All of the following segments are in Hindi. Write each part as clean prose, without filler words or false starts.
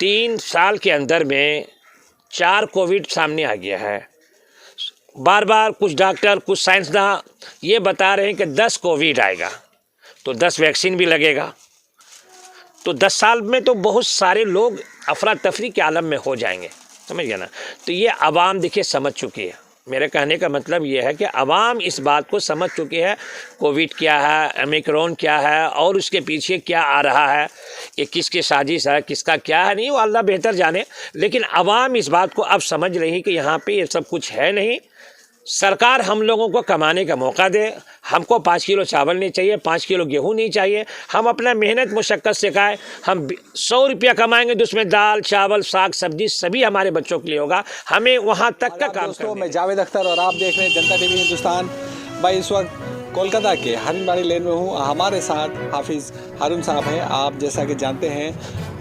3 साल के अंदर में 4 कोविड सामने आ गया है। बार बार कुछ डॉक्टर कुछ साइंसदान ये बता रहे हैं कि 10 कोविड आएगा तो 10 वैक्सीन भी लगेगा, तो 10 साल में तो बहुत सारे लोग अफरा तफरी के आलम में हो जाएंगे, समझ गया ना। तो ये आवाम देखिए समझ चुकी है। मेरे कहने का मतलब ये है कि आवाम इस बात को समझ चुकी है कोविड क्या है, ओमिक्रॉन क्या है और उसके पीछे क्या आ रहा है, ये किसकी साजिश है, किसका क्या है, नहीं वो अल्लाह बेहतर जाने। लेकिन आवाम इस बात को अब समझ रही कि यहाँ पे ये सब कुछ है नहीं। सरकार हम लोगों को कमाने का मौका दे। हमको 5 किलो चावल नहीं चाहिए, 5 किलो गेहूं नहीं चाहिए। हम अपना मेहनत मुशक्क़त से खाएँ। हम 100 रुपया कमाएंगे तो उसमें दाल चावल साग सब्जी सभी हमारे बच्चों के लिए होगा। हमें वहाँ तक का काम दोस्तों, मैं जावेद अख्तर और आप देख रहे हैं जनता टीवी हिंदुस्तान। भाई इस वक्त कोलकाता के हरिनबाड़ी लेन में हूँ। हमारे साथ हाफिज़ हारून साहब हैं। आप जैसा कि जानते हैं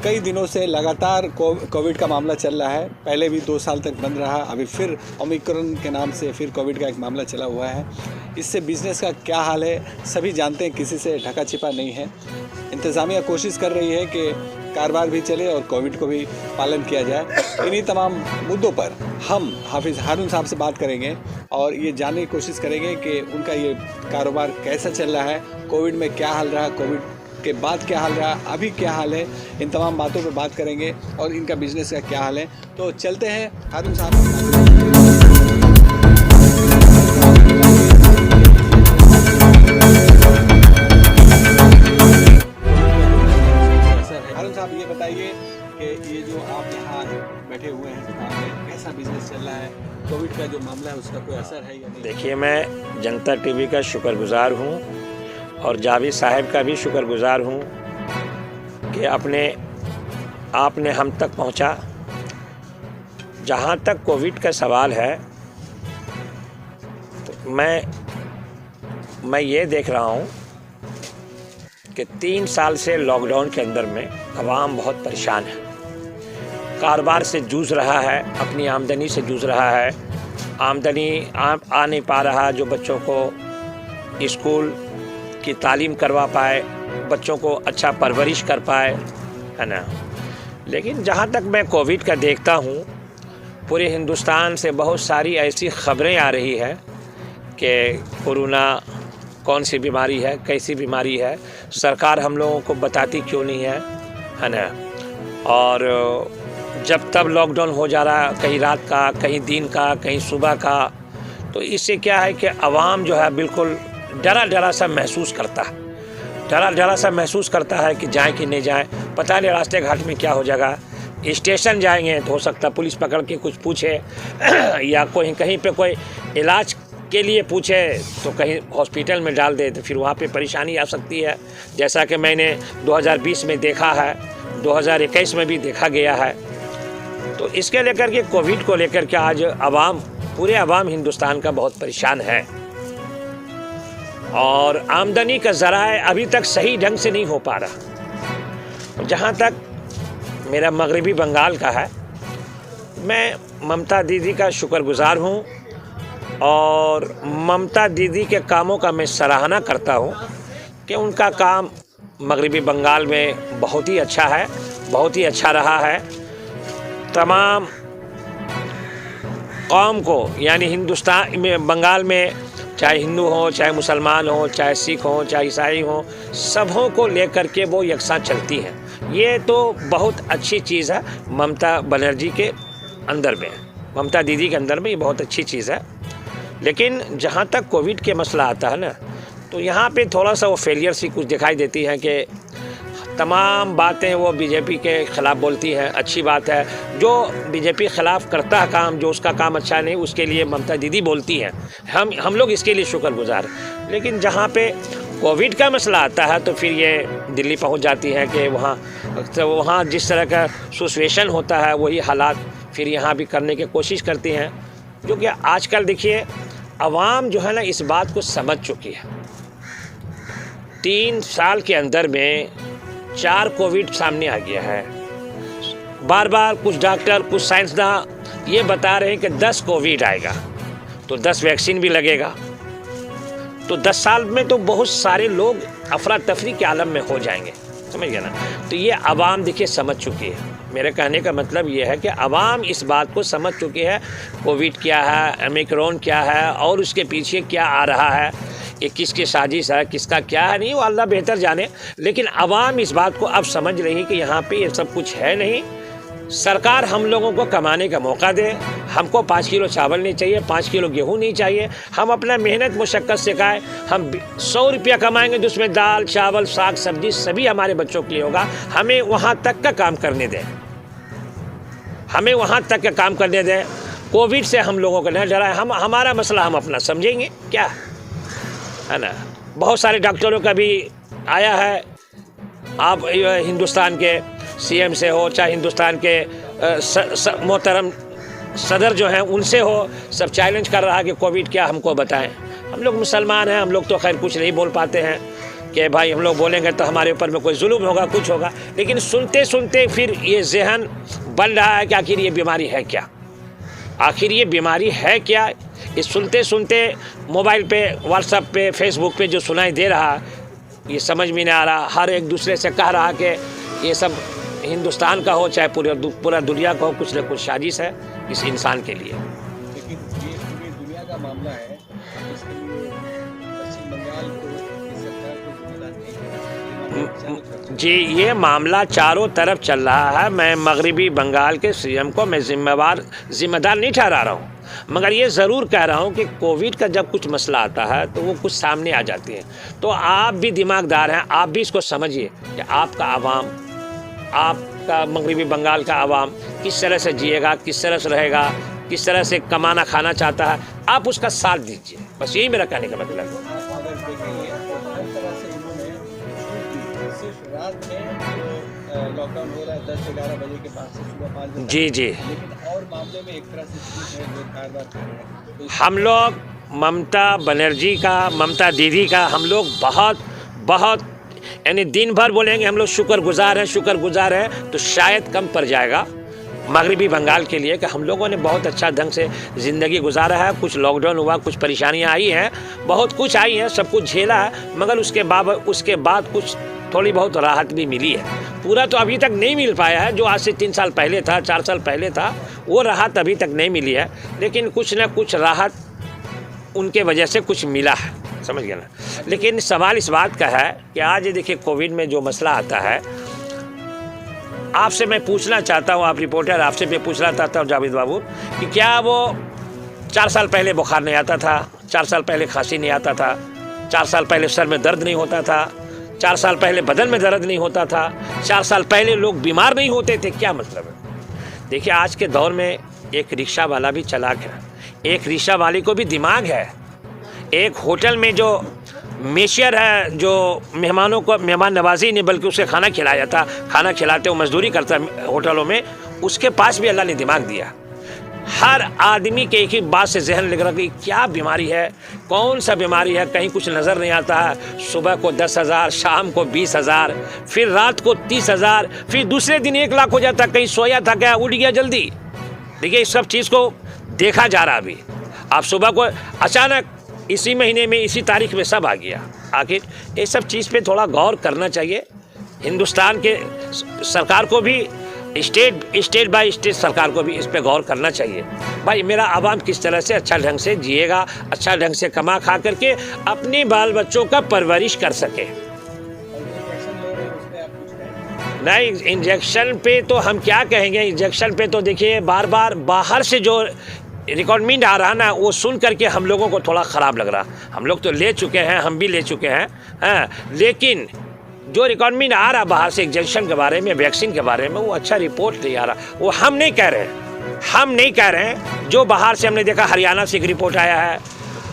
कई दिनों से लगातार कोविड का मामला चल रहा है। पहले भी 2 साल तक बंद रहा, अभी फिर ओमिक्रॉन के नाम से फिर कोविड का एक मामला चला हुआ है। इससे बिज़नेस का क्या हाल है सभी जानते हैं, किसी से ढका छिपा नहीं है। इंतज़ामिया कोशिश कर रही है कि कारोबार भी चले और कोविड को भी पालन किया जाए। इन्हीं तमाम मुद्दों पर हम हाफिज़ हारून साहब से बात करेंगे और ये जानने की कोशिश करेंगे कि उनका ये कारोबार कैसा चल रहा है, कोविड में क्या हाल रहा, कोविड के बाद क्या हाल रहा, अभी क्या हाल है। इन तमाम बातों पर बात करेंगे और इनका बिजनेस का क्या हाल है। तो चलते हैं हारून साहब। ये बताइए कि ये जो आप यहाँ बैठे हुए हैं दुकान में, कैसा बिजनेस चल रहा है, कोविड का जो मामला है उसका कोई असर है या नहीं? देखिए, मैं जनता टीवी का शुक्रगुजार हूँ और जावेद साहब का भी शुक्रगुजार हूँ कि आपने हम तक पहुँचा। जहाँ तक कोविड का सवाल है तो मैं ये देख रहा हूँ कि 3 साल से लॉकडाउन के अंदर में आवाम बहुत परेशान है, कारोबार से जूझ रहा है, अपनी आमदनी से जूझ रहा है। आमदनी आ नहीं पा रहा जो बच्चों को स्कूल की तालीम करवा पाए, बच्चों को अच्छा परवरिश कर पाए, है ना। लेकिन जहाँ तक मैं कोविड का देखता हूँ, पूरे हिंदुस्तान से बहुत सारी ऐसी ख़बरें आ रही है कि कोरोना कौन सी बीमारी है, कैसी बीमारी है, सरकार हम लोगों को बताती क्यों नहीं है ना। और जब तब लॉकडाउन हो जा रहा है, कहीं रात का, कहीं दिन का, कहीं सुबह का। तो इससे क्या है कि आवाम जो है बिल्कुल डरा सा महसूस करता है, डरा सा महसूस करता है कि जाएं कि नहीं जाएं, पता नहीं रास्ते घाट में क्या हो जाएगा। स्टेशन जाएंगे तो हो सकता है पुलिस पकड़ के कुछ पूछे या कहीं पे कोई इलाज के लिए पूछे तो कहीं हॉस्पिटल में डाल दे, तो फिर वहाँ पे परेशानी आ सकती है। जैसा कि मैंने 2020 में देखा है, 2021 में भी देखा गया है। तो इसके लेकर के कोविड को लेकर के आज पूरे आवाम हिंदुस्तान का बहुत परेशान है और आमदनी का ज़राए अभी तक सही ढंग से नहीं हो पा रहा। जहाँ तक मेरा मगरबी बंगाल का है, मैं ममता दीदी का शुक्रगुजार हूँ और ममता दीदी के कामों का मैं सराहना करता हूँ कि उनका काम मगरबी बंगाल में बहुत ही अच्छा है, बहुत ही अच्छा रहा है। तमाम कौम को, यानी हिंदुस्तान में, बंगाल में चाहे हिंदू हो, चाहे मुसलमान हो, चाहे सिख हो, चाहे ईसाई हो, सबों को लेकर के वो यकसां चलती है। ये तो बहुत अच्छी चीज़ है ममता बनर्जी के अंदर में, ममता दीदी के अंदर में, ये बहुत अच्छी चीज़ है। लेकिन जहाँ तक कोविड के मसला आता है ना, तो यहाँ पे थोड़ा सा वो फेलियर सी कुछ दिखाई देती है कि तमाम बातें वो बीजेपी के ख़िलाफ़ बोलती हैं। अच्छी बात है, जो बीजेपी ख़िलाफ़ करता है काम, जो उसका काम अच्छा नहीं, उसके लिए ममता दीदी बोलती हैं। हम लोग इसके लिए शुक्रगुजार। लेकिन जहाँ पे कोविड का मसला आता है तो फिर ये दिल्ली पहुँच जाती है कि वहाँ जिस तरह का सिचुएशन होता है वही हालात फिर यहाँ भी करने की कोशिश करती हैं। जो कि आजकल देखिए आवाम जो है ना इस बात को समझ चुकी है। 3 साल के अंदर में 4 कोविड सामने आ गया है। बार बार कुछ डॉक्टर कुछ साइंसदान ये बता रहे हैं कि 10 कोविड आएगा तो 10 वैक्सीन भी लगेगा, तो 10 साल में तो बहुत सारे लोग अफरा तफरी के आलम में हो जाएंगे, समझ गए ना। तो ये आवाम देखिए समझ चुकी है। मेरे कहने का मतलब ये है कि आवाम इस बात को समझ चुकी है कोविड क्या है, ओमिक्रॉन क्या है और उसके पीछे क्या आ रहा है, ये किसकी साजिश है, किसका क्या है, नहीं वो अल्लाह बेहतर जाने। लेकिन आवाम इस बात को अब समझ रही है कि यहाँ पे ये सब कुछ है नहीं। सरकार हम लोगों को कमाने का मौका दे। हमको 5 किलो चावल नहीं चाहिए, 5 किलो गेहूं नहीं चाहिए। हम अपना मेहनत मुशक्क़त से खाएँ। हम 100 रुपया कमाएंगे तो उसमें दाल चावल साग सब्जी सभी हमारे बच्चों के लिए होगा। हमें वहाँ तक का काम करने दें, हमें वहाँ तक का काम करने दें। कोविड से हम लोगों को न डराए। हमारा मसला हम अपना समझेंगे, क्या है ना। बहुत सारे डॉक्टरों का भी आया है, आप हिंदुस्तान के सीएम से हो चाहे हिंदुस्तान के मोहतरम सदर जो हैं उनसे हो, सब चैलेंज कर रहा है कि कोविड क्या हमको बताएं। हम लोग मुसलमान हैं, हम लोग तो खैर कुछ नहीं बोल पाते हैं कि भाई हम लोग बोलेंगे तो हमारे ऊपर में कोई जुल्म होगा, कुछ होगा। लेकिन सुनते सुनते फिर ये जहन बन रहा है कि आखिर ये बीमारी है क्या, आखिर ये बीमारी है क्या। ये सुनते सुनते मोबाइल पे, व्हाट्सएप पे, फेसबुक पे जो सुनाई दे रहा ये समझ में नहीं आ रहा। हर एक दूसरे से कह रहा कि ये सब हिंदुस्तान का हो चाहे पूरा दुनिया का हो, कुछ न कुछ साजिश है इस इंसान के लिए। लेकिन ये पूरी दुनिया का मामला है, इसके लिए पश्चिम बंगाल को, इस सरकार को जिम्मेदार नहीं है। जी, ये मामला चारों तरफ चल रहा है। मैं मगरबी बंगाल के सीएम को मैं जिम्मेदार नहीं ठहरा रहा हूँ, मगर ये ज़रूर कह रहा हूँ कि कोविड का जब कुछ मसला आता है तो वो कुछ सामने आ जाती है। तो आप भी दिमागदार हैं, आप भी इसको समझिए कि आपका आवाम, आपका मगरबी बंगाल का आवाम किस तरह से जिएगा, किस तरह से रहेगा, किस तरह से कमाना खाना चाहता है, आप उसका साथ दीजिए। बस यही मेरा कहने का मतलब है। आप अगर देखेंगे तो हर तरह से इन्होंने सिर्फ रात में जो लॉकडाउन हो रहा है 10 से 11 बजे के बाद से सुबह 5 बजे, जी जी, लेकिन और मामले में एक तरह से ठीक है जो कारवाई कर रहे हैं। तो हम लोग ममता बनर्जी का, ममता दीदी का हम लोग बहुत यानी दिन भर बोलेंगे हम लोग शुक्रगुजार हैं, तो शायद कम पड़ जाएगा मगरबी बंगाल के लिए कि हम लोगों ने बहुत अच्छा ढंग से ज़िंदगी गुजारा है। कुछ लॉकडाउन हुआ, कुछ परेशानियां आई हैं, बहुत कुछ आई हैं, सब कुछ झेला है, मगर उसके बाद कुछ थोड़ी बहुत राहत भी मिली है। पूरा तो अभी तक नहीं मिल पाया है, जो आज से 3 साल पहले था, 4 साल पहले था, वो राहत अभी तक नहीं मिली है। लेकिन कुछ न कुछ राहत उनके वजह से कुछ मिला है, समझ गए ना। लेकिन सवाल इस बात का है कि आज देखिए कोविड में जो मसला आता है, आपसे मैं पूछना चाहता हूँ, आप रिपोर्टर, आपसे मैं पूछना चाहता हूँ जावेद बाबू कि क्या वो 4 साल पहले बुखार नहीं आता था, 4 साल पहले खांसी नहीं आता था, 4 साल पहले सर में दर्द नहीं होता था, 4 साल पहले बदन में दर्द नहीं होता था, 4 साल पहले लोग बीमार नहीं होते थे? क्या मतलब है? देखिए आज के दौर में एक रिक्शा वाला भी चालाक है, एक रिक्शा वाले को भी दिमाग है, एक होटल में जो मेशियर है, जो मेहमानों को मेहमान नवाजी नहीं बल्कि उसे खाना खिलाया जाता, खाना खिलाते वो मजदूरी करता होटलों में, उसके पास भी अल्लाह ने दिमाग दिया। हर आदमी के एक ही बात से जहन लग रहा कि क्या बीमारी है, कौन सा बीमारी है, कहीं कुछ नज़र नहीं आता है। सुबह को 10,000, शाम को 20,000, फिर रात को 30,000, फिर दूसरे दिन 1 लाख हो जाता। कहीं सोया था क्या, उठ गया जल्दी। देखिए इस सब चीज़ को देखा जा रहा। अभी आप सुबह को अचानक इसी महीने में इसी तारीख में सब आ गया। आखिर ये सब चीज़ पे थोड़ा गौर करना चाहिए। हिंदुस्तान के सरकार को भी, स्टेट बाय स्टेट सरकार को भी इस पे गौर करना चाहिए। भाई मेरा आवाम किस तरह से अच्छा ढंग से जिएगा, अच्छा ढंग से कमा खा करके अपने बाल बच्चों का परवरिश कर सके। नहीं, इंजेक्शन पे तो हम क्या कहेंगे, इंजेक्शन पे तो देखिए बार बार बाहर से जो रिकॉर्डमेंट आ रहा ना, वो सुन करके हम लोगों को थोड़ा ख़राब लग रहा। हम लोग तो ले चुके हैं, हम भी ले चुके हैं, हाँ, लेकिन जो रिकॉर्डमेंट आ रहा बाहर से इंजेक्शन के बारे में, वैक्सीन के बारे में, वो अच्छा रिपोर्ट नहीं आ रहा। वो हम नहीं कह रहे हैं, जो बाहर से हमने देखा, हरियाणा से एक रिपोर्ट आया है,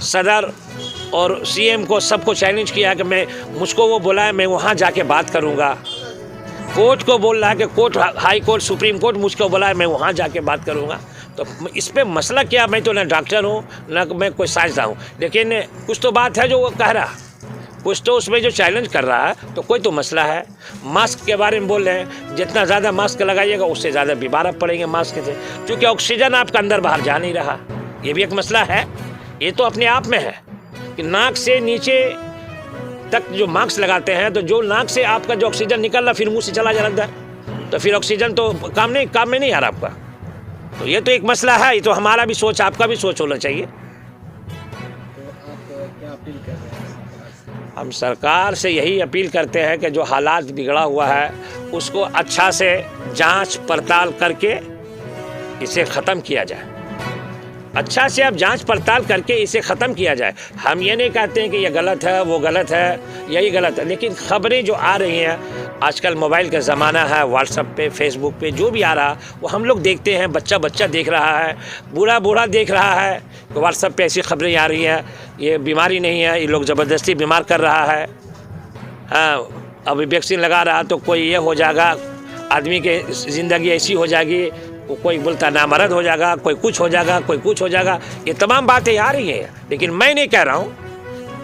सदर और सीएम को सबको चैलेंज किया कि मुझको वो बोला है मैं वहाँ जाके बात करूँगा। कोर्ट को बोल रहा है कि court, high court, supreme court मुझको बोला है मैं वहाँ जाके बात करूँगा। तो इस पे मसला क्या, मैं तो ना डॉक्टर हूँ ना मैं कोई साइंसदान हूँ, लेकिन कुछ तो बात है जो वो कह रहा, कुछ तो उसमें जो चैलेंज कर रहा है, तो कोई तो मसला है। मास्क के बारे में बोल रहे हैं, जितना ज़्यादा मास्क लगाइएगा उससे ज़्यादा बीमार पड़ेंगे मास्क से, क्योंकि ऑक्सीजन आपका अंदर बाहर जा नहीं रहा। ये भी एक मसला है। ये तो अपने आप में है कि नाक से नीचे तक जो मास्क लगाते हैं, तो जो नाक से आपका जो ऑक्सीजन निकल रहा फिर मुँह से चला जा रहा अंदर, तो फिर ऑक्सीजन तो काम में नहीं आ रहा आपका। तो ये तो एक मसला है, ये तो हमारा भी सोच, आपका भी सोच होना चाहिए। तो आप क्या अपील कर रहे हैं सरकार से? हम सरकार से यही अपील करते हैं कि जो हालात बिगड़ा हुआ है उसको अच्छा से जांच पड़ताल करके इसे ख़त्म किया जाए। अच्छा से अब जांच पड़ताल करके इसे ख़त्म किया जाए। हम ये नहीं कहते हैं कि ये गलत है, वो गलत है, यही गलत है, लेकिन ख़बरें जो आ रही हैं, आजकल मोबाइल का ज़माना है, व्हाट्सएप पे, फेसबुक पे जो भी आ रहा वो हम लोग देखते हैं। बच्चा देख रहा है, बूढ़ा देख रहा है कि व्हाट्सएप पे ऐसी ख़बरें आ रही हैं, ये बीमारी नहीं है, ये लोग ज़बरदस्ती बीमार कर रहा है। हाँ, अभी वैक्सीन लगा रहा तो कोई ये हो जाएगा, आदमी की ज़िंदगी ऐसी हो जाएगी, कोई बोलता नामर्द हो जाएगा, कोई कुछ हो जाएगा, कोई कुछ हो जाएगा। ये तमाम बातें आ रही हैं, लेकिन मैं नहीं कह रहा हूँ,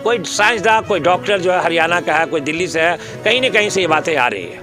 कोई साइंसदान, कोई डॉक्टर जो है हरियाणा का है, कोई दिल्ली से है, कहीं न कहीं से ये बातें आ रही है।